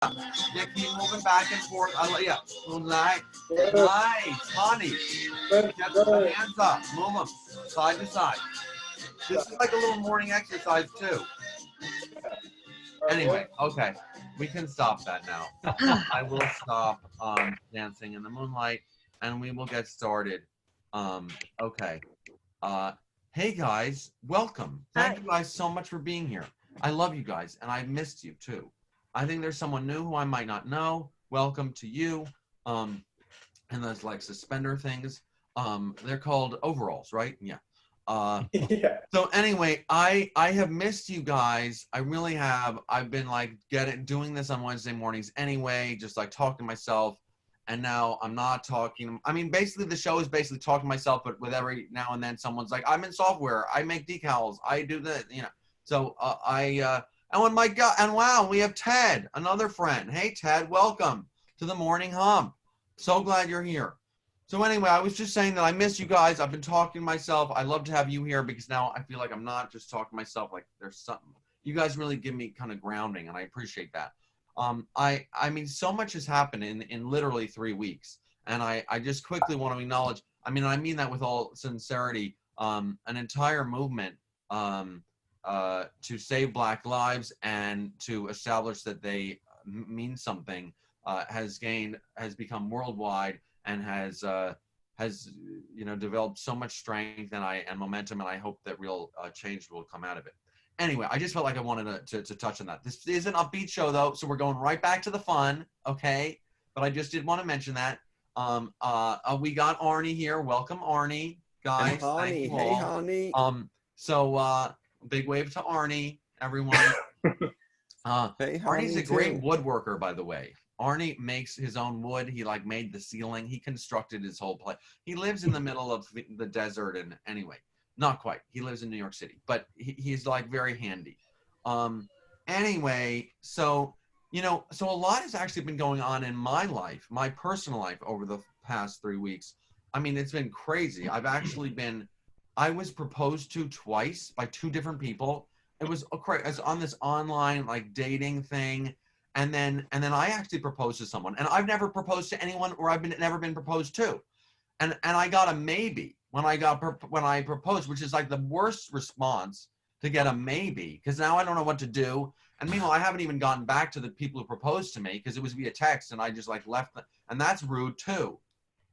Yeah, keep moving back and forth. I like, yeah. Nice, Good, nice, honey. good, Get the good. hands up. Move them side to side. This is like a little morning exercise too. Anyway, okay, we can stop that now. I will stop dancing in the moonlight, and we will get started. Okay. Uh, hey guys, welcome. Thank you guys so much for being here. I love you guys, and I missed you too. I think there's someone new who I might not know. Welcome to you. And those like suspender things. They're called overalls, right? Yeah. Yeah. So anyway, I have missed you guys. I really have. I've been like doing this on Wednesday mornings anyway, just like talking to myself. And now I'm not talking. I mean, basically the show is basically talking to myself, but with every now and then someone's like, I'm in software. I make decals. I do this, you know. So and when my God, and wow, we have Ted, another friend. Hey Ted, welcome to the Morning Hump. So glad you're here. So anyway, I was just saying that I miss you guys. I've been talking to myself. I love to have you here because now I feel like I'm not just talking to myself. Like there's something. You guys really give me kind of grounding, and I appreciate that. I mean, so much has happened in literally 3 weeks, and I just quickly want to acknowledge. I mean, I mean that with all sincerity. An entire movement to save Black lives and to establish that they mean something has become worldwide and has developed so much strength and momentum, and I hope that real change will come out of it. Anyway, I just felt like I wanted to touch on that. This is an upbeat show though, so we're going right back to the fun, okay? But I just did want to mention that. We got Arnie here. Welcome, Arnie, guys. Hey, honey. Thank you Hey, all. honey. So big wave to Arnie, everyone. Hey, Arnie's honey, a great too. woodworker, by the way. Arnie makes his own wood. He like made the ceiling. He constructed his whole place. He lives in the middle of the desert, and anyway, not quite. He lives in New York City, but he's like very handy. Anyway, so so a lot has actually been going on in my life, my personal life, over the past 3 weeks. I mean, it's been crazy. I was proposed to twice by two different people. It was on this online like dating thing. And then I actually proposed to someone, and I've never proposed to anyone, or never been proposed to, and I got a maybe when I proposed, which is like the worst response, to get a maybe, because now I don't know what to do. And meanwhile, I haven't even gotten back to the people who proposed to me because it was via text, and I just like left them, and that's rude too.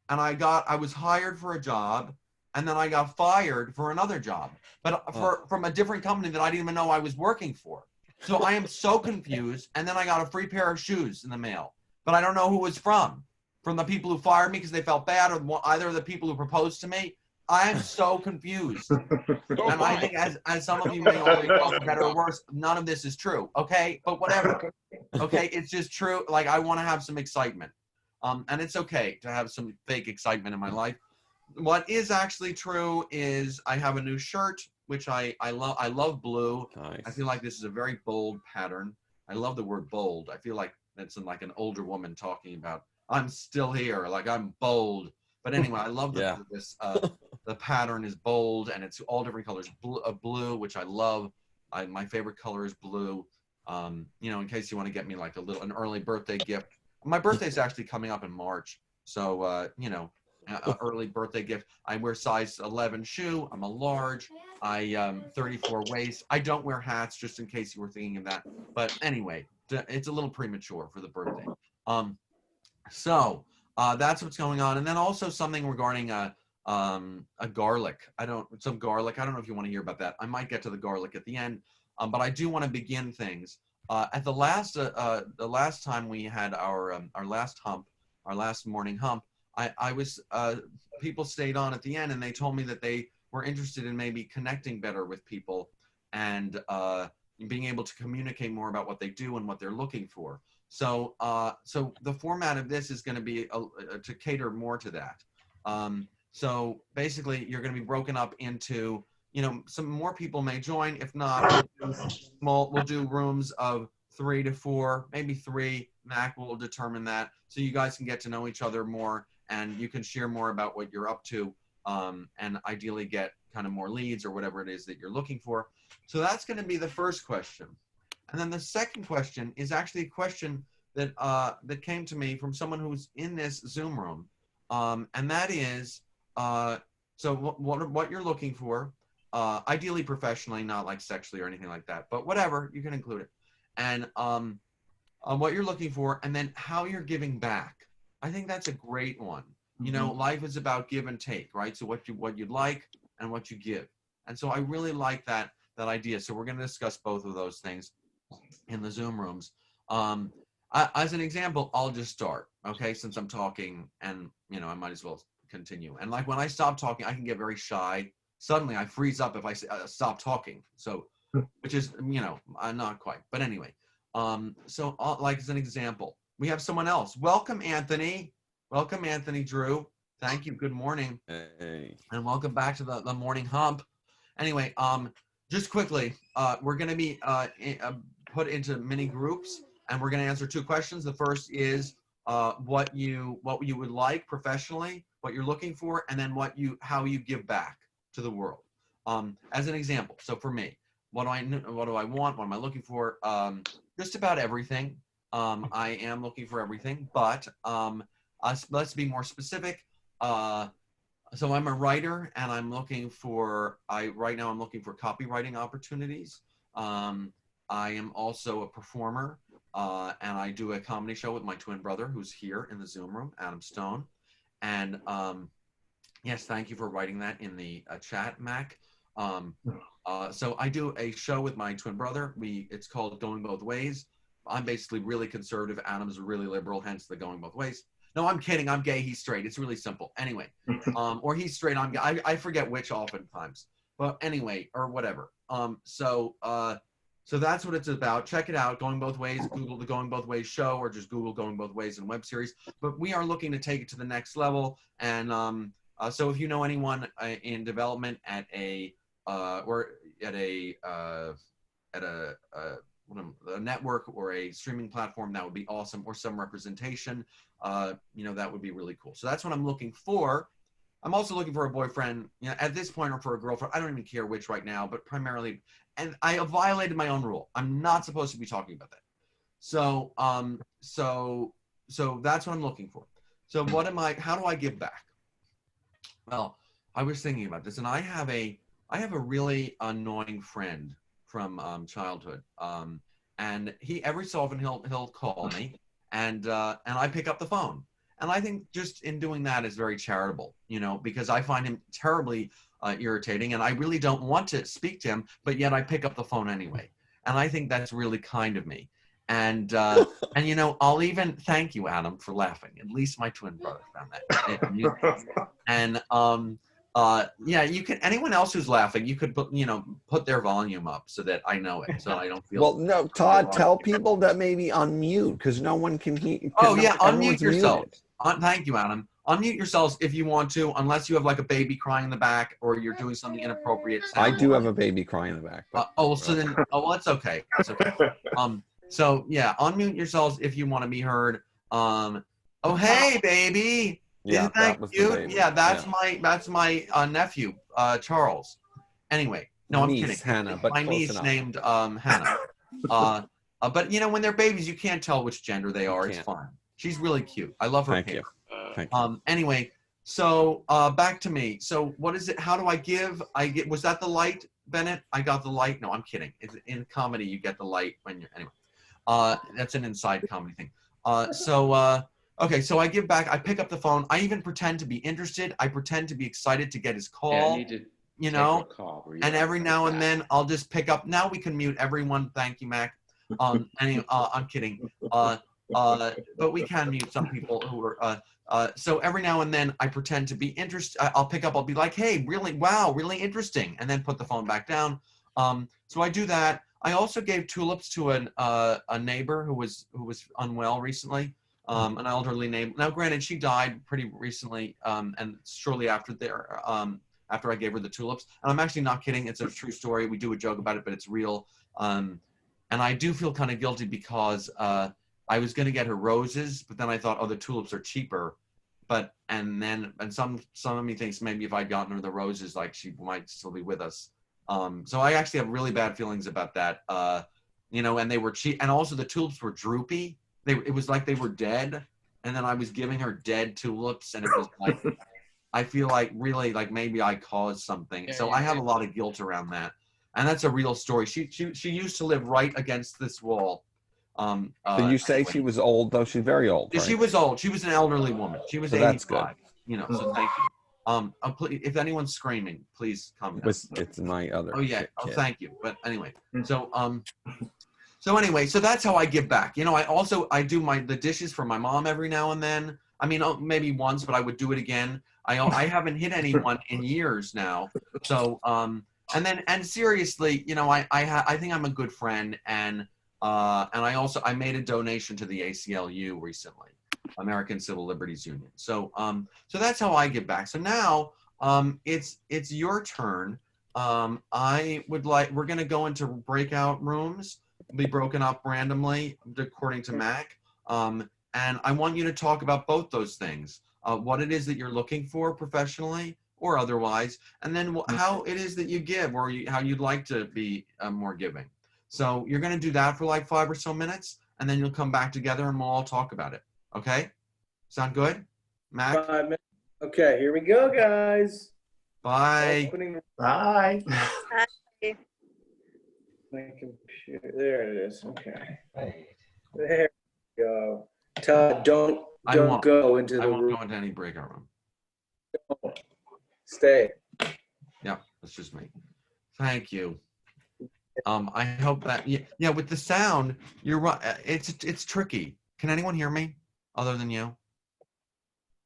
And I was hired for a job, and then I got fired for another job, but from a different company that I didn't even know I was working for. So I am so confused. And then I got a free pair of shoes in the mail, but I don't know who it was from the people who fired me because they felt bad, or either of the people who proposed to me. I am so confused. And I think as some of you may already know, for better or worse, none of this is true. Okay, but whatever. Okay, it's just true. Like I want to have some excitement. And it's okay to have some fake excitement in my life. What is actually true is I have a new shirt, which I love. I love blue. Nice. I feel like this is a very bold pattern. I love the word bold. I feel like it's like an older woman talking about, I'm still here, like I'm bold. But anyway, I love the pattern is bold, and it's all different colors. Blue, which I love. My favorite color is blue. In case you want to get me like an early birthday gift. My birthday is actually coming up in March, so an early birthday gift. I wear size 11 shoe. I'm a large. I 34 waist. I don't wear hats, just in case you were thinking of that. But anyway, it's a little premature for the birthday. So that's what's going on. And then also something regarding a garlic. Some garlic. I don't know if you want to hear about that. I might get to the garlic at the end, but I do want to begin things. At the last time we had our last hump, our last morning hump, I was people stayed on at the end, and they told me that they were interested in maybe connecting better with people and being able to communicate more about what they do and what they're looking for. So the format of this is going to be to cater more to that. So basically, you're going to be broken up into, some more people may join. If not, we'll do rooms of 3 to 4, maybe 3. Mac will determine that, so you guys can get to know each other more, and you can share more about what you're up to, and ideally get kind of more leads or whatever it is that you're looking for. So that's going to be the first question. And then the second question is actually a question that came to me from someone who's in this Zoom room, and that is so what you're looking for, ideally professionally, not like sexually or anything like that, but whatever, you can include it, and what you're looking for, and then how you're giving back. I think that's a great one. You know, life is about give and take, right? So what you'd like and what you give. And so I really like that idea. So we're going to discuss both of those things in the Zoom rooms. As an example, I'll just start, okay? Since I'm talking, and you know, I might as well continue. And like when I stop talking, I can get very shy. Suddenly I freeze up if I stop talking. So, which is, you know, not quite, but anyway. So like as an example, we have someone else. Welcome, Anthony. Welcome, Anthony Drew. Thank you. Good morning. Hey. And welcome back to the morning hump. Anyway, just quickly, we're going to be put into mini groups, and we're going to answer 2 questions. The first is what you would like professionally, what you're looking for, and then how you give back to the world. As an example, so for me, what do I want? What am I looking for? Just about everything. I am looking for everything, but let's be more specific. So I'm a writer, and I'm looking for right now I'm looking for copywriting opportunities. I am also a performer, and I do a comedy show with my twin brother, who's here in the Zoom room, Todd Stone. And yes, thank you for writing that in the chat, Mac. So I do a show with my twin brother. It's called Going Both Ways. I'm basically really conservative. Adam's really liberal, hence the Going Both Ways. No, I'm kidding. I'm gay. He's straight. It's really simple. Anyway, or he's straight. I'm gay. I forget which oftentimes. But anyway, or whatever. So that's what it's about. Check it out. Going Both Ways. Google the Going Both Ways show, or just Google Going Both Ways in web series. But we are looking to take it to the next level. And so if you know anyone in development at a network or a streaming platform, that would be awesome, or some representation, you know, that would be really cool. So that's what I'm looking for. I'm also looking for a boyfriend, you know, at this point, or for a girlfriend. I don't even care which right now, but primarily, and I have violated my own rule. I'm not supposed to be talking about that. So so that's what I'm looking for. So how do I give back? Well, I was thinking about this, and I have a really annoying friend from childhood, and every so often he'll call me, and I pick up the phone, and I think just in doing that is very charitable, you know, because I find him terribly irritating, and I really don't want to speak to him, but yet I pick up the phone anyway, and I think that's really kind of me, and you know, I'll even thank you, Adam, for laughing. At least my twin brother found that, and yeah, you can. Anyone else who's laughing, you could put their volume up so that I know it, so I don't feel. Well, no, Todd, tell people that maybe unmute, because no one can hear. Oh yeah, unmute yourself. Thank you, Adam. Unmute yourselves if you want to, unless you have like a baby crying in the back or you're doing something inappropriate. I do have a baby crying in the back. But, so then, well, it's okay. It's okay. So yeah, unmute yourselves if you want to be heard. Oh hey, baby. Yeah, that was cute? Yeah, that's my nephew, Charles. Anyway, no, I'm kidding. Hannah, but my niece enough. named Hannah. But you know, when they're babies, you can't tell which gender they are. It's fine. She's really cute. I love her hair. Thank you. Anyway, so back to me. So what is it? How do I give? Was that the light, Bennett? I got the light. No, I'm kidding. In comedy, you get the light when you're anyway. That's an inside comedy thing. Okay, so I give back. I pick up the phone. I even pretend to be interested. I pretend to be excited to get his call. Yeah, I need to you know, and every now and then I'll just pick up. Now we can mute everyone. Thank you, Mac. Anyway, I'm kidding. But we can mute some people who are. So every now and then I pretend to be interested. I'll pick up. I'll be like, "Hey, really? Wow, really interesting," and then put the phone back down. So I do that. I also gave tulips to a neighbor who was unwell recently. An elderly neighbor. Now, granted, she died pretty recently, and shortly after after I gave her the tulips. And I'm actually not kidding. It's a true story. We do a joke about it, but it's real. And I do feel kind of guilty because I was going to get her roses, but then I thought, oh, the tulips are cheaper. And some of me thinks maybe if I'd gotten her the roses, like she might still be with us. So I actually have really bad feelings about that. You know, and they were cheap, and also the tulips were droopy. it was like they were dead, and then I was giving her dead tulips, and it was like, I feel like really like maybe I caused something. So I have a lot of guilt around that. And that's a real story. She used to live right against this wall. Did you say she was old though? She's very old, right? She was old. She was an elderly woman. She was 85. That's good. You know, so thank you. If anyone's screaming, please come. It's my other. Oh yeah. kid. Oh, thank you. But anyway, so anyway, so that's how I give back. You know, I do the dishes for my mom every now and then. I mean, maybe once, but I would do it again. I haven't hit anyone in years now. So and seriously, you know, I think I'm a good friend, and I made a donation to the ACLU recently, American Civil Liberties Union. So so that's how I give back. So now it's your turn. We're gonna go into breakout rooms, be broken up randomly according to Mac. And I want you to talk about both those things, what it is that you're looking for professionally or otherwise, and then how it is that you give, or how you'd like to be more giving. So you're going to do that for like 5 or so minutes, and then you'll come back together and we'll all talk about it. Okay? Sound good? Mac? 5 minutes. Okay, here we go, guys. Bye. Bye. Hi. My computer. There it is. Okay. There we go. Todd, don't go into the room. I won't go into any breakout room. Don't. Stay. Yeah, that's just me. Thank you. I hope that yeah, with the sound, you're right. It's tricky. Can anyone hear me other than you?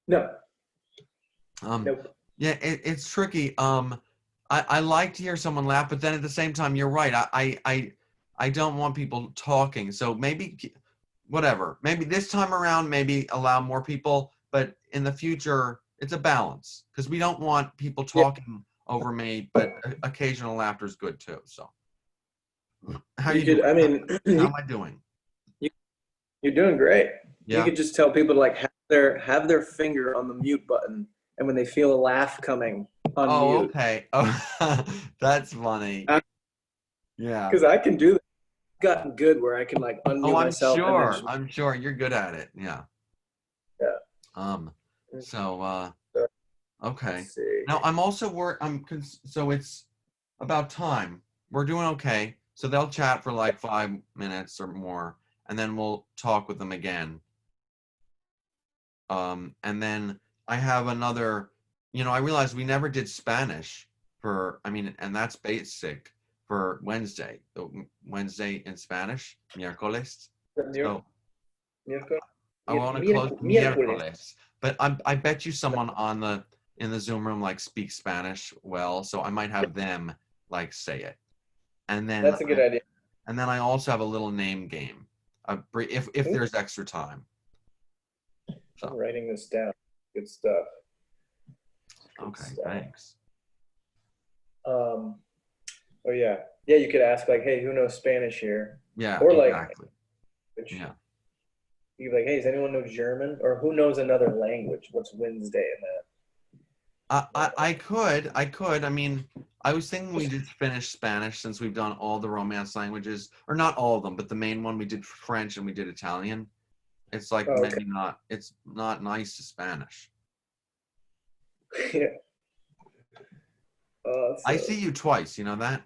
No. Nope. Yeah, it's tricky. I like to hear someone laugh, but then at the same time, you're right. I don't want people talking. So maybe whatever. Maybe this time around, maybe allow more people, but in the future, it's a balance, because we don't want people talking over me, but occasional laughter is good too. So how you doing? I mean, how am I doing? You're doing great. Yeah. You could just tell people to like have their finger on the mute button, and when they feel a laugh coming, unmute. Oh, okay. Oh, that's funny. Yeah. Because I can do that. I've gotten good where I can like unmute myself. Sure. I'm sure you're good at it. Yeah. Yeah. So okay. Now I'm also so it's about time. We're doing okay. So they'll chat for like 5 minutes or more, and then we'll talk with them again. And then I have another, you know, I realized we never did Spanish and that's basic for Wednesday. Wednesday in Spanish, miércoles. So I want to close miércoles. But I bet you someone in the Zoom room like speaks Spanish well, so I might have them like say it. And then that's a good idea. And then I also have a little name game, if there's extra time. So. I'm writing this down. Good stuff. Okay, thanks. Oh yeah, you could ask like, hey, who knows Spanish here? Yeah, or like, exactly. Yeah. You'd be like, hey, does anyone know German, or who knows another language? What's Wednesday in that? I could. I mean, I was thinking we did finish Spanish since we've done all the Romance languages, or not all of them, but the main one. We did French and we did Italian. It's like maybe not. It's not nice to Spanish. Yeah. I see you twice. You know that?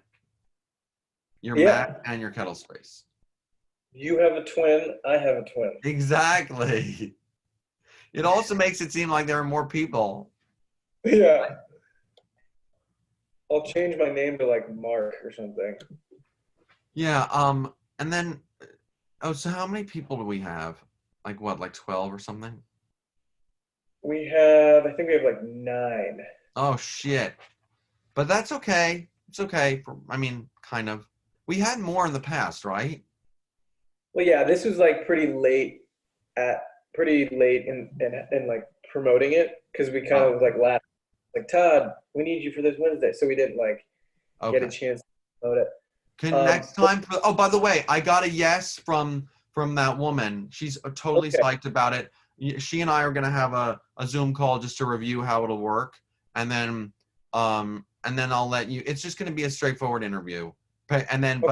You're Mac and your Kettle Space. You have a twin. I have a twin. Exactly. It also makes it seem like there are more people. Yeah. I'll change my name to like Mark or something. Yeah. And then, so how many people do we have? Like what? Like 12 or something? I think we have like 9. Oh shit. But that's okay. It's okay. Kind of. We had more in the past, right? Well, yeah, this was like pretty late in like promoting it, because we kind of like laughed. Like, Todd, we need you for this Wednesday. So we didn't like get a chance to promote it. Next time. Oh, by the way, I got a yes from that woman. She's totally psyched about it. She and I are going to have a Zoom call just to review how it'll work. And then I'll let you, it's just going to be a straightforward interview. But then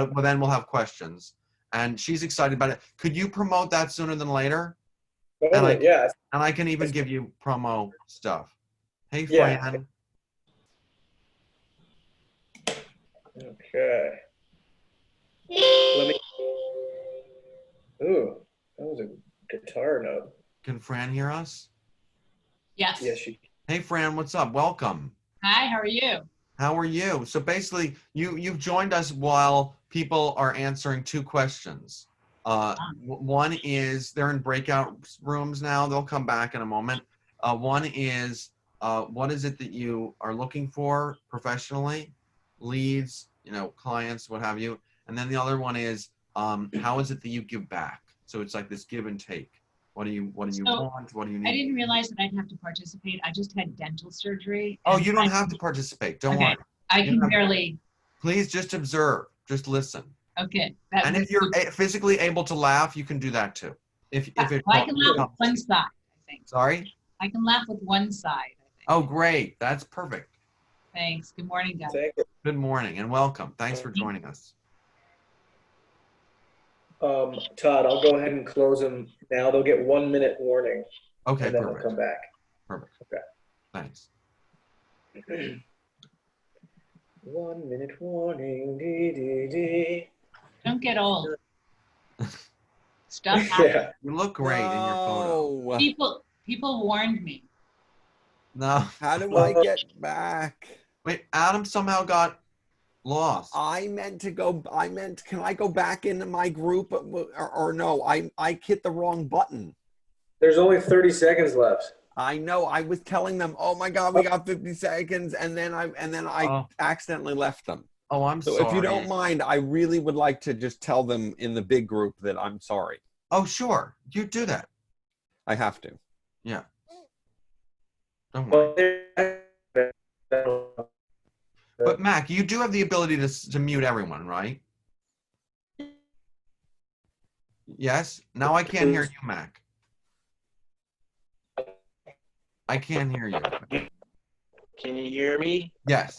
we'll have questions. and she's excited about it. Could you promote that sooner than later? Totally, yeah. And I can even give you promo stuff. Hey, Yeah. Fran. Okay. Let me. Ooh, that was a guitar note. Can Fran hear us? Yes. Yes, she. Hey, Fran, what's up? Welcome. Hi, how are you? How are you? So basically, you've joined us while people are answering two questions. One is they're in breakout rooms now. They'll come back in a moment. One is what is it that you are looking for professionally? Leads, clients, what have you. And then the other one is how is it that you give back? So it's like this give and take. What do you want? What do you need? I didn't realize that I'd have to participate. I just had dental surgery. Oh, you don't have to participate. Don't worry. I can barely. Please just observe. Just listen. Okay. And if you're physically able to laugh, you can do that too. If I can laugh with one side, I think. Sorry? I can laugh with one side, I think. Oh, great. That's perfect. Thanks. Good morning, guys. Good morning and welcome. Thanks for joining us. Todd, I'll go ahead and close them now. They'll get 1 minute warning. Okay, and then perfect. They'll come back. Perfect. Okay. Thanks. 1 minute warning. Dee, dee, dee. Don't get old. Stuff happens. Yeah. You look great in your photo. People warned me. No. How do I get back? Wait, Adam somehow got lost. Can I go back into my group or no? I hit the wrong button. There's only 30 seconds left. I know. I was telling them, "Oh my God, we got 50 seconds," and then I accidentally left them. Oh, I'm sorry. So if you don't mind, I really would like to just tell them in the big group that I'm sorry. Oh, sure. You do that. I have to. Yeah. Don't worry. But Mac, you do have the ability to mute everyone, right? Yes? Now I can't hear you, Mac. I can't hear you. Can you hear me? Yes.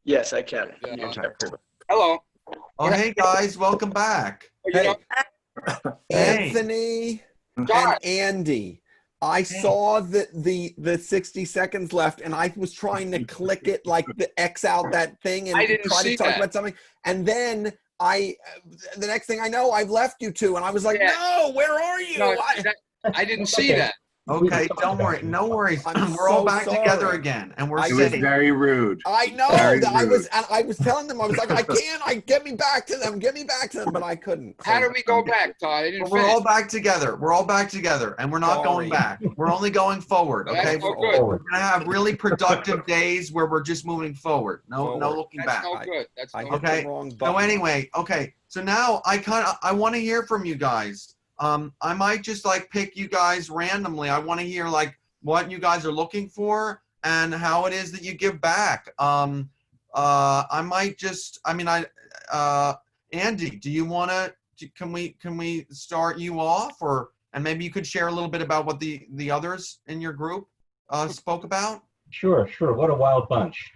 Yes, I can. Yeah. Okay, cool. Hello. Oh, hey guys, welcome back. Hey, Hey. Anthony and Andy. I saw the 60 seconds left, and I was trying to click it, like the X out that thing, and I didn't try see to talk that. about something. And then the next thing I know, I've left you two, and I was like, "No, where are you?" No, I didn't see that. Okay, don't worry. No worries. I'm We're all so back sorry. together again, and we're I It was safe. very rude. I know. Very I rude. was telling them, I was like, get me back to them, but I couldn't. How do we go back, Todd? I didn't We're finish. all back together. We're all back together, and we're not going Sorry. back. We're only going forward. Okay, That's no we're good. going to have really productive days where we're just moving forward. No looking That's back. no good. That's I no hit good. Okay. the wrong So button. anyway, okay. So now I want to hear from you guys. I might just like pick you guys randomly. I want to hear like what you guys are looking for and how it is that you give back. I might just, Andy, do you want to, can we start you off, and maybe you could share a little bit about what the others in your group spoke about? Sure. What a wild bunch.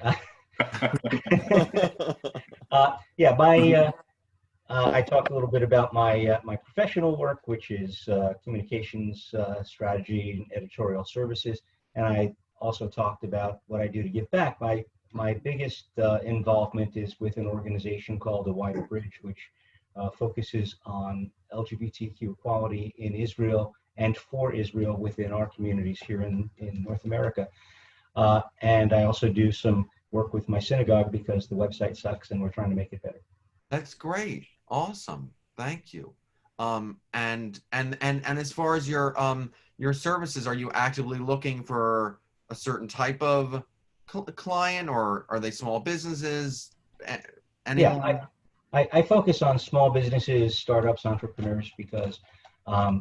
I talked a little bit about my professional work, which is communications strategy and editorial services, and I also talked about what I do to give back. My biggest involvement is with an organization called The Wider Bridge, which focuses on LGBTQ equality in Israel and for Israel within our communities here in North America. And I also do some work with my synagogue because the website sucks and we're trying to make it better. That's great. Awesome. Thank you. And as far as your services, are you actively looking for a certain type of client, or are they small businesses? Yeah, I focus on small businesses, startups, entrepreneurs, because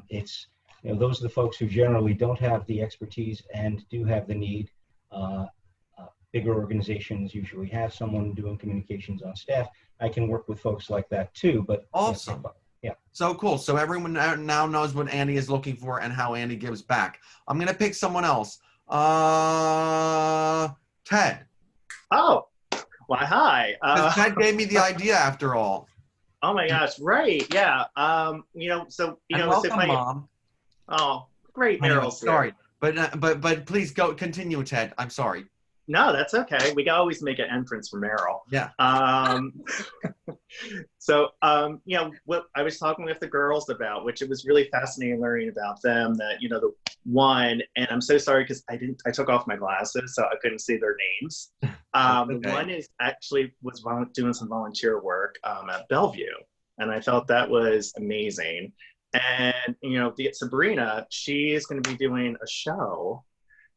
it's, those are the folks who generally don't have the expertise and do have the need. Bigger organizations usually have someone doing communications on staff. I can work with folks like that too, but awesome. Yeah. So cool. So everyone now knows what Andy is looking for and how Andy gives back. I'm going to pick someone else. Ted. Oh, why, hi. Ted gave me the idea after all. Oh my gosh, right. Yeah. And welcome, Mom. Oh, great, Anyway, Meryl's sorry, but please go continue, Ted. I'm sorry. No, that's okay. We can always make an entrance for Meryl. Yeah. What I was talking with the girls about, which it was really fascinating learning about them, that, the one, and I'm so sorry because I took off my glasses, so I couldn't see their names. Okay. The one was doing some volunteer work at Bellevue, and I felt that was amazing. And, Sabrina, she is going to be doing a show.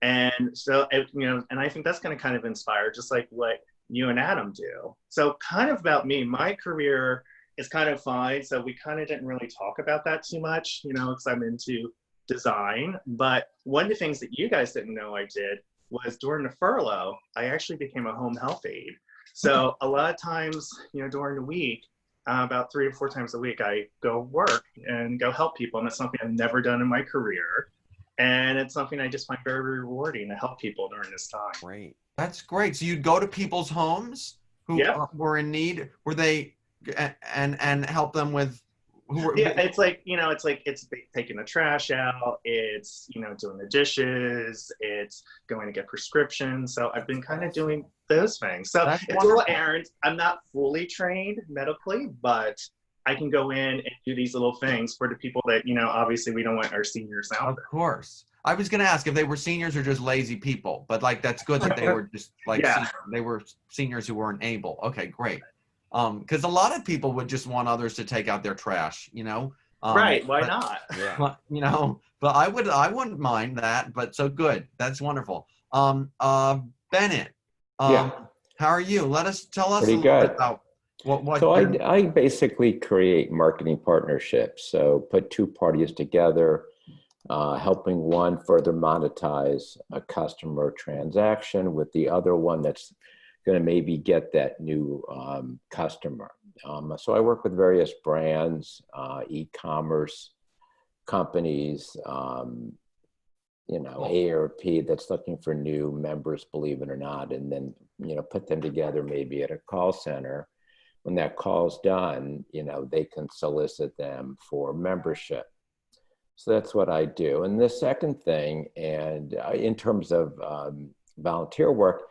And so, and I think that's going to kind of inspire just like what you and Adam do. So kind of about me, my career is kind of fine. So we kind of didn't really talk about that too much, because I'm into design. But one of the things that you guys didn't know I did was during the furlough, I actually became a home health aide. So a lot of times, during the week, about 3 or 4 times a week, I go work and go help people. And it's something I've never done in my career. And it's something I just find very rewarding to help people during this time. Great. That's great. So you'd go to people's homes who were in need, and help them with it's taking the trash out, it's doing the dishes, it's going to get prescriptions. So I've been kind of doing those things. So it's a little errands. I'm not fully trained medically, but I can go in and do these little things for the people that, obviously we don't want our seniors out. Of course. I was going to ask if they were seniors or just lazy people, but that's good that they were just they were seniors who weren't able. Okay, great. Because a lot of people would just want others to take out their trash, right. Why not? Yeah. But I wouldn't mind that, but so good. That's wonderful. Bennett, how are you? Tell us a little bit about what so I basically create marketing partnerships. So put 2 parties together, helping one further monetize a customer transaction with the other one that's going to maybe get that new customer. So I work with various brands, e-commerce companies, AARP that's looking for new members, believe it or not, and then, put them together maybe at a call center. When that call's done, they can solicit them for membership. So that's what I do. And the second thing, and in terms of volunteer work,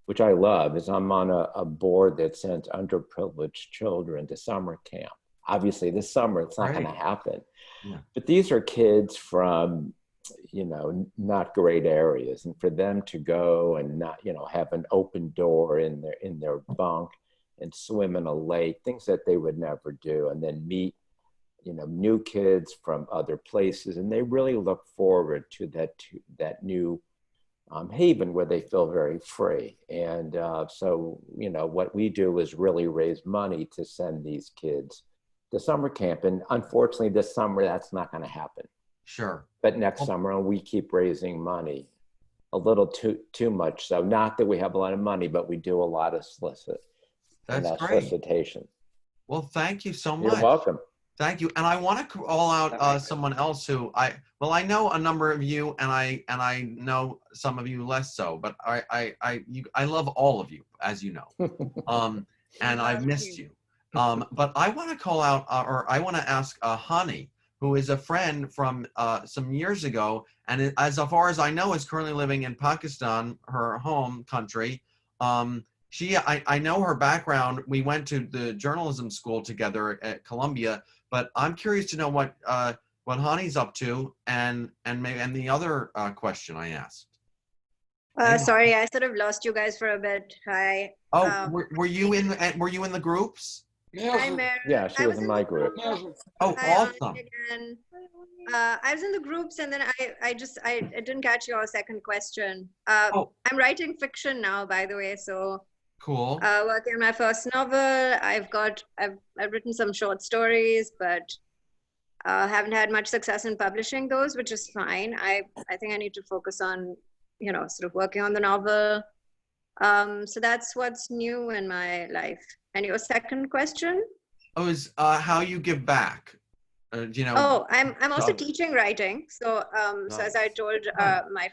which I love, is I'm on a board that sends underprivileged children to summer camp. Obviously this summer, it's not going to happen. Yeah. But these are kids from, not great areas. And for them to go and not, have an open door in their bunk and swim in a lake, things that they would never do, and then meet, new kids from other places. And they really look forward to that new haven where they feel very free. And so, what we do is really raise money to send these kids to summer camp. And unfortunately, this summer, that's not going to happen. Sure. But next summer, we keep raising money, a little too much. So not that we have a lot of money, but we do a lot of solicitation. Well, thank you so much. You're welcome. Thank you. And I want to call out someone else who I know a number of you, and I know some of you less so, but I love all of you, as you know. And I've missed you. But I want to call out, or I want to ask Honey, who is a friend from some years ago, and as far as I know, is currently living in Pakistan, her home country. I know her background. We went to the journalism school together at Columbia, but I'm curious to know what Hani's up to, and the other question I asked. Sorry, I sort of lost you guys for a bit. Hi. Oh, were you in the groups? Hi, Mary. Yeah, she was in my group. Oh, awesome. I was in the groups, and then I didn't catch your second question. I'm writing fiction now, by the way, so. Cool. Working on my first novel. I've written some short stories, but haven't had much success in publishing those, which is fine. I think I need to focus on, sort of working on the novel. So that's what's new in my life. And your second question? Oh, is how you give back. Oh, I'm also teaching writing. So so as I told my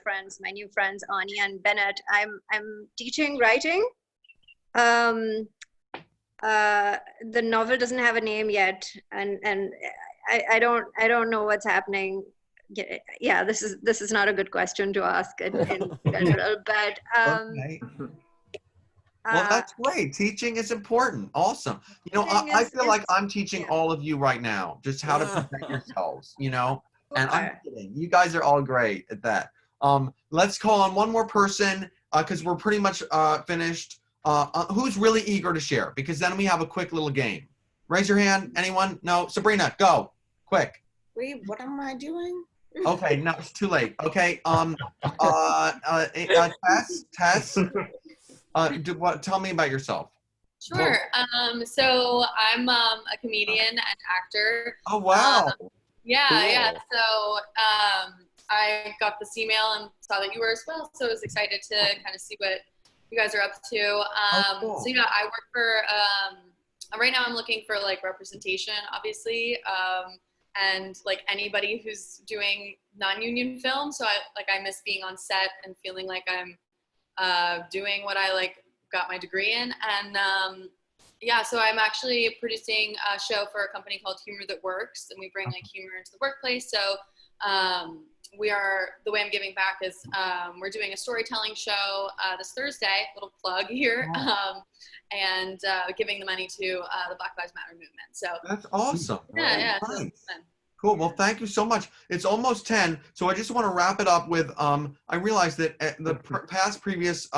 new friends Ani and Bennett, I'm teaching writing. the novel doesn't have a name yet, and I don't know what's happening. Yeah, this is not a good question to ask in general, but Okay. Well, that's great. Teaching is important. Awesome. You know, I feel like I'm teaching all of you right now just how to present yourselves, you know, and I'm kidding. You guys are all great at that. Let's call on one more person because we're pretty much finished. Who's really eager to share? Because then we have a quick little game. Raise your hand. Anyone? No? Sabrina, go. Quick. Wait, what am I doing? Okay, no, it's too late. Okay. Tess, tell me about yourself. Sure. So I'm a comedian and actor. Oh wow. Yeah, cool. yeah. So I got this email and saw that you were as well. So I was excited to kind of see what you guys are up to. Cool. So yeah, I work for. Right now, I'm looking for like representation, obviously. And like anybody who's doing non-union film. So I miss being on set and feeling like I'm doing what I like got my degree in. And yeah, so I'm actually producing a show for a company called Humor That Works, and we bring like humor into the workplace. So the way I'm giving back is we're doing a storytelling show this Thursday, little plug here, and giving the money to the Black Lives Matter movement. So that's awesome. Yeah. Nice. Cool. Well, thank you so much. It's almost 10, so I just want to wrap it up with I realized that at the previous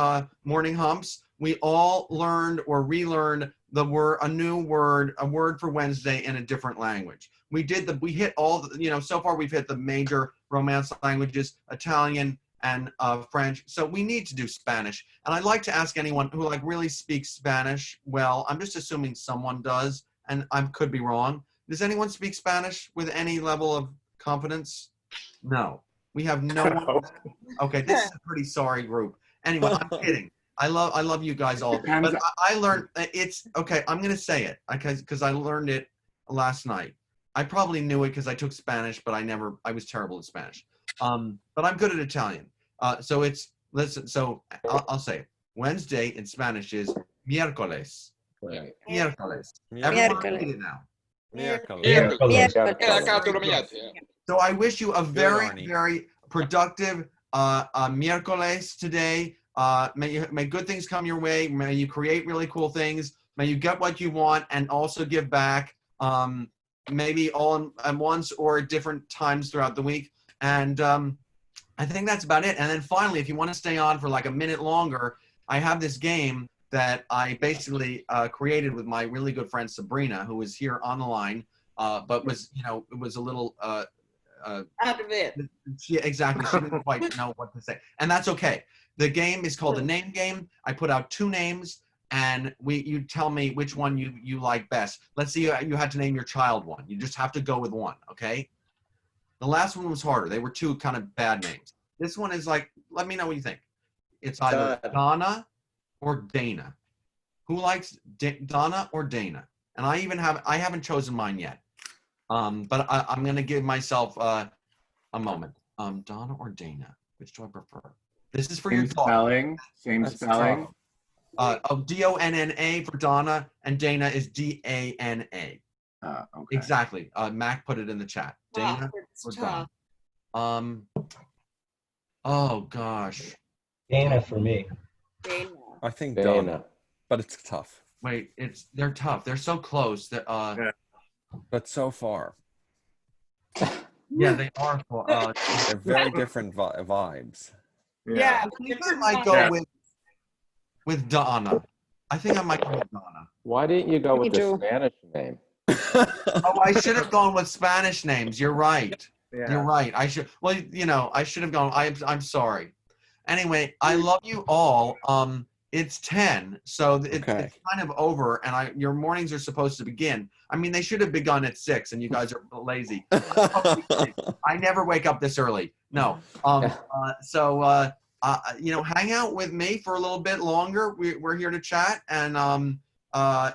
morning humps, we all learned or relearned a new word, a word for Wednesday in a different language. We hit all, so far we've hit the major Romance languages, Italian and French. So we need to do Spanish. And I'd like to ask anyone who like really speaks Spanish well. I'm just assuming someone does, and I could be wrong. Does anyone speak Spanish with any level of confidence? No. We have no one. Okay, this is a pretty sorry group. Anyway, I'm kidding. I love you guys all. But I learned it's okay. I'm gonna say it because I learned it last night. I probably knew it because I took Spanish, but I was terrible at Spanish. But I'm good at Italian. So I'll say it. Wednesday in Spanish is miércoles. Right. Miércoles. Everyone read it now. Miércoles. So I wish you a very, very productive miércoles today. May good things come your way. May you create really cool things. May you get what you want and also give back. Maybe all at once or at different times throughout the week. And I think that's about it. And then finally, if you want to stay on for like a minute longer, I have this game that I basically created with my really good friend Sabrina, who is here on the line, but was, it was a little out of it. Yeah, exactly. She didn't quite know what to say, and that's okay. The game is called the name game. I put out 2 names, and you tell me which one you like best. Let's see, you had to name your child one. You just have to go with one, okay? The last one was harder. They were 2 kind of bad names. This one is like, let me know what you think. It's either Donna or Dana. Who likes Donna or Dana? And I haven't chosen mine yet. But I'm gonna give myself a moment. Donna or Dana? Which do I prefer? This is for your thought. Same spelling. D-O-N-N-A for Donna, and Dana is D-A-N-A. Okay. Exactly. Mac put it in the chat. Dana or Donna? Oh gosh. Dana for me. Dana. I think Dana. Donna, but it's tough. Wait, they're tough. They're so close that but so far. Yeah, they are. They're very different vibes. Yeah. I think I might go with Donna. I think I might go with Donna. Why didn't you go with the Spanish name? Oh, I should have gone with Spanish names. You're right. Yeah. You're right. I should. Well, I should have gone. I'm sorry. Anyway, I love you all. It's 10, so it's kind of over, and your mornings are supposed to begin. I mean, they should have begun at 6, and you guys are lazy. I never wake up this early. No. Hang out with me for a little bit longer. We're here to chat, and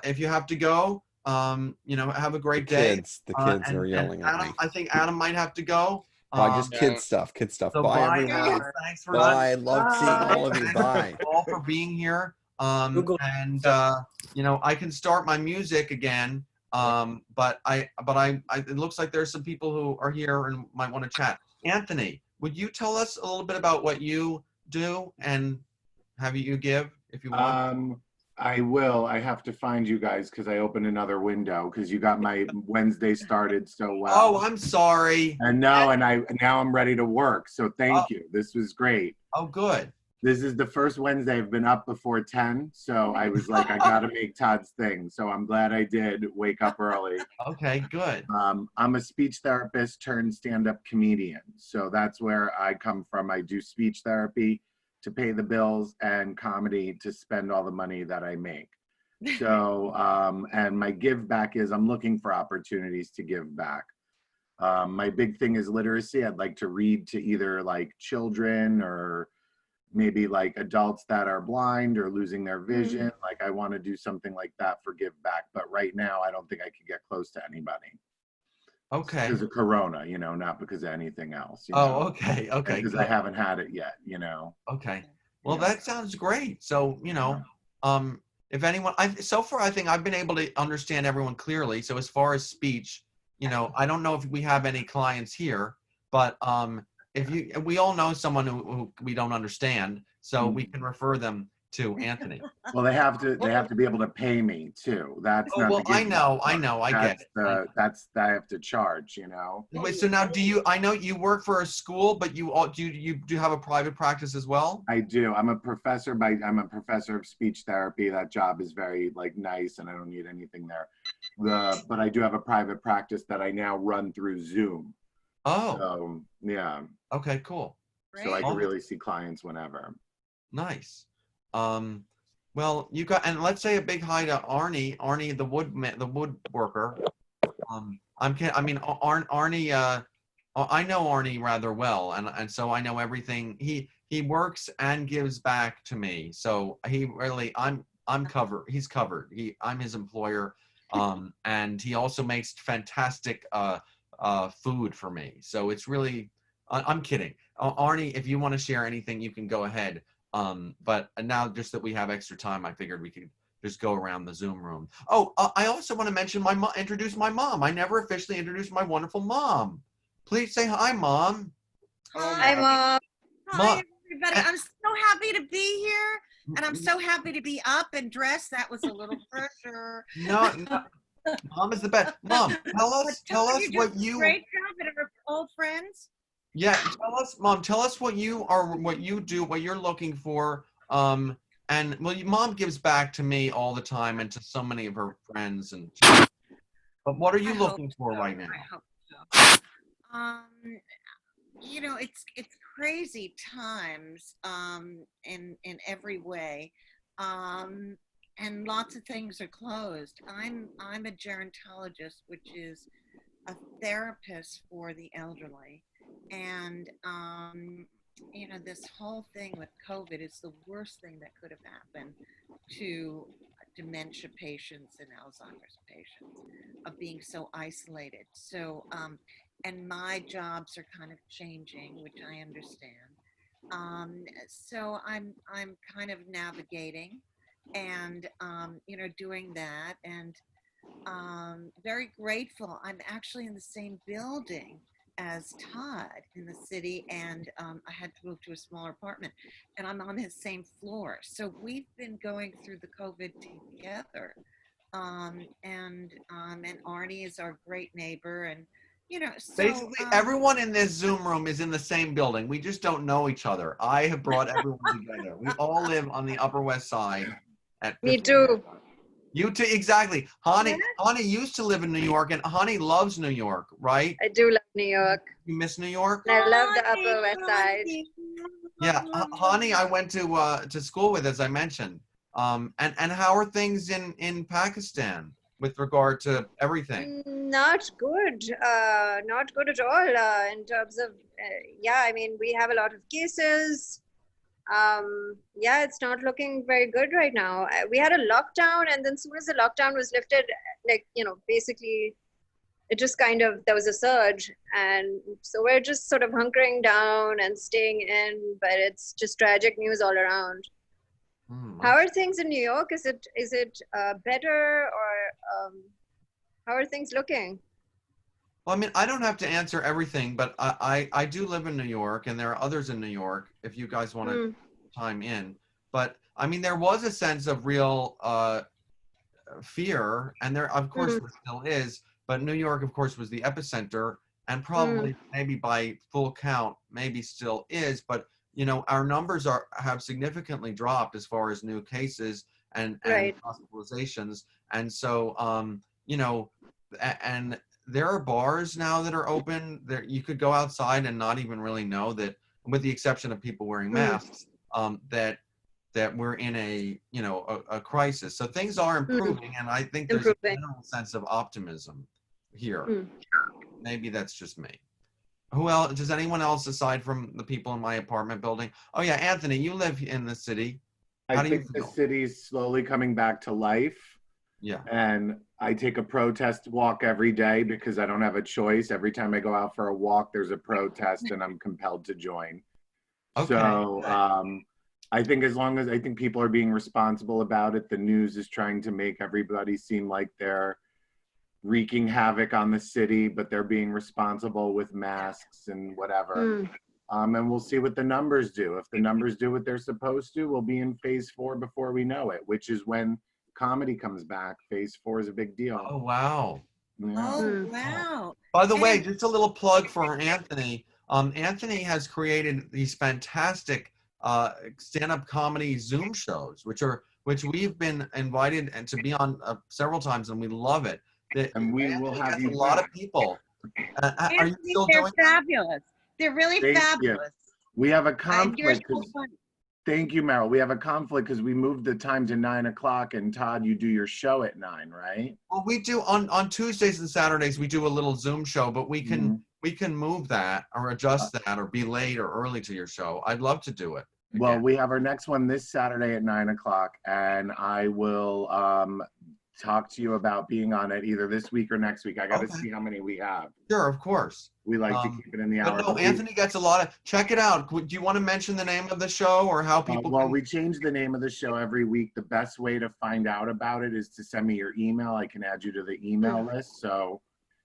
if you have to go, have a great day. The kids are yelling at me. I think Adam might have to go. Just kid stuff. So bye, everyone. Thanks for bye. Love seeing all of you. Bye. All for being here. And you know, I can start my music again. But it looks like there's some people who are here and might want to chat. Anthony, would you tell us a little bit about what you do and have you give if you want? I will. I have to find you guys because I opened another window because you got my Wednesday started so well. Oh, I'm sorry. And now I'm ready to work. So thank you. This was great. Oh, good. This is the first Wednesday I've been up before 10. So I was like, I got to make Todd's thing. So I'm glad I did wake up early. Okay, good. I'm a speech therapist turned stand-up comedian. So that's where I come from. I do speech therapy to pay the bills and comedy to spend all the money that I make. So, and my give back is I'm looking for opportunities to give back. My big thing is literacy. I'd like to read to either like children or maybe like adults that are blind or losing their vision. Like I want to do something like that for give back. But right now, I don't think I could get close to anybody. Okay. Because of Corona, you know, not because of anything else. You Oh, know? okay. Okay. Because I haven't had it yet, you know. Okay. Well, that sounds great. So, you know, if anyone, so far, I think I've been able to understand everyone clearly. So as far as speech, you know, I don't know if we have any clients here, but we all know someone who we don't understand, so we can refer them to Anthony. Well, they have to be able to pay me too. That's not well, the I get it. That's I have to charge, you know. Wait, so now I know you work for a school, but you do have a private practice as well? I do. I'm a professor of speech therapy. That job is very like nice and I don't need anything there. But I do have a private practice that I now run through Zoom. Oh. So, yeah. Okay, cool. So I can really see clients whenever. Nice. Well, you got, and let's say a big hi to Arnie, the woodworker. I mean, Arnie, I know Arnie rather well, and so I know everything. He works and gives back to me. So he really, I'm covered. He's covered. I'm his employer. And he also makes fantastic food for me. So it's really, I'm kidding. Arnie, if you want to share anything, you can go ahead. But now just that we have extra time, I figured we could just go around the Zoom room. Oh, I also want to mention introduce my mom. I never officially introduced my wonderful mom. Please say hi, Mom. Hi, Mom. Hi, everybody. I'm so happy to be here, and I'm so happy to be up and dressed. That was a little pressure. No, Mom is the best. Mom, tell us what you. Great job, and we're old friends. Yeah, Mom. Tell us what you are, what you do, what you're looking for. And well, Mom gives back to me all the time and to so many of her friends. But what are you looking for right now? I hope so. You know, it's crazy times in every way, and lots of things are closed. I'm a gerontologist, which is a therapist for the elderly, and you know, this whole thing with COVID is the worst thing that could have happened to dementia patients and Alzheimer's patients, of being so isolated. So, and my jobs are kind of changing, which I understand. So I'm kind of navigating and, you know, doing that, and very grateful. I'm actually in the same building as Todd in the city, and I had to move to a smaller apartment, and I'm on his same floor. So we've been going through the COVID together, and Arnie is our great neighbor, and you know, so basically everyone in this Zoom room is in the same building. We just don't know each other. I have brought everyone together. We all live on the Upper West Side. Me too. You too, exactly. Hani used to live in New York, and Hani loves New York, right? I do love New York. You miss New York? I love the Upper West Side. Yeah, Hani, I went to school with, as I mentioned. And how are things in Pakistan with regard to everything? Not good. Not good at all in terms of, yeah, I mean, we have a lot of cases. Yeah, it's not looking very good right now. We had a lockdown, and then as soon as the lockdown was lifted, like, you know, basically it just kind of, there was a surge, and so we're just sort of hunkering down and staying in, but it's just tragic news all around. How are things in New York? Is it better, or how are things looking? Well, I mean, I don't have to answer everything, but I do live in New York, and there are others in New York if you guys want to chime in. But I mean, there was a sense of real fear, and there, of course, there still is. But New York, of course, was the epicenter, and probably maybe by full count, maybe still is. But you know, our numbers have significantly dropped as far as new cases and hospitalizations, and so you know, and there are bars now that are open. There, you could go outside and not even really know that, with the exception of people wearing masks, that we're in a, you know, a crisis. So things are improving, and I think there's a general sense of optimism here. Maybe that's just me. Who else? Does anyone else aside from the people in my apartment building? Oh yeah, Anthony, you live in the city. How do you feel? The city's slowly coming back to life. Yeah. And I take a protest walk every day because I don't have a choice. Every time I go out for a walk, there's a protest and I'm compelled to join. Okay. So I think as long as I think people are being responsible about it, the news is trying to make everybody seem like they're wreaking havoc on the city, but they're being responsible with masks and whatever. And we'll see what the numbers do. If the numbers do what they're supposed to, we'll be in phase 4 before we know it, which is when comedy comes back. Phase 4 is a big deal. Oh, wow. Yeah. Oh, wow. By the way, just a little plug for Anthony. Anthony has created these fantastic stand-up comedy Zoom shows, which we've been invited and to be on several times, and we love it. And we will have you a lot of people. Are you still they're doing fabulous. They're really fabulous. We have a conflict. So thank you, Meryl. We have a conflict because we moved the time to 9 o'clock, and Todd, you do your show at 9, right? Well, we do on Tuesdays and Saturdays. We do a little Zoom show, but we can move that or adjust that or be late or early to your show. I'd love to do it. Well, we have our next one this Saturday at 9 o'clock, and I will talk to you about being on it either this week or next week. I got to see how many we have. Sure, of course. We like to keep it in the hour. No, Anthony gets a lot of. Check it out. Do you want to mention the name of the show or how people? Well, we change the name of the show every week. The best way to find out about it is to send me your email. I can add you to the email list. So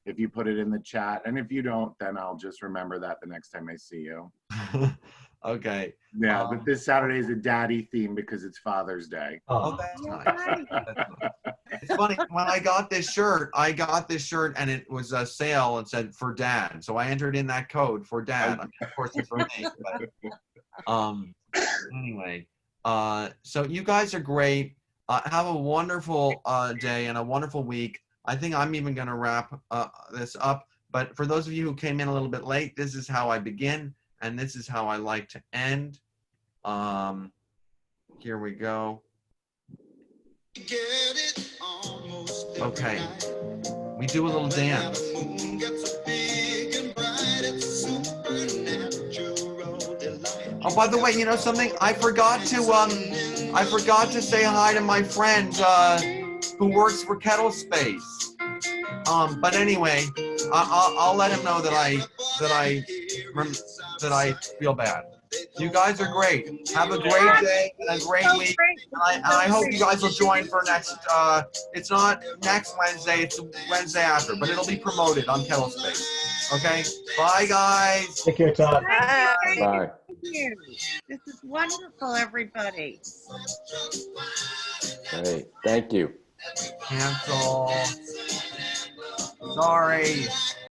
if you put it in the chat, and if you don't, then I'll just remember that the next time I see you. Okay. Yeah, but this Saturday is a daddy theme because it's Father's Day. Oh, that's nice. It's funny, when I got this shirt and it was a sale and said for dad. So I entered in that code for dad. I mean, of course it's for me. But, anyway, so you guys are great. Have a wonderful day and a wonderful week. I think I'm even going to wrap this up. But for those of you who came in a little bit late, this is how I begin. And this is how I like to end. Here we go. Okay. We do a little dance. Oh, by the way, you know something? I forgot to say hi to my friend who works for Kettle Space. But anyway, I'll let him know that I feel bad. You guys are great. Have a great day and a great week. And I hope you guys will join for next, it's not next Wednesday, it's the Wednesday after, but it'll be promoted on Kettle Space. Okay? Bye, guys. Take care, Todd. Bye. Bye. Thank you. This is wonderful, everybody. Great. Thank you. Cancel. Sorry.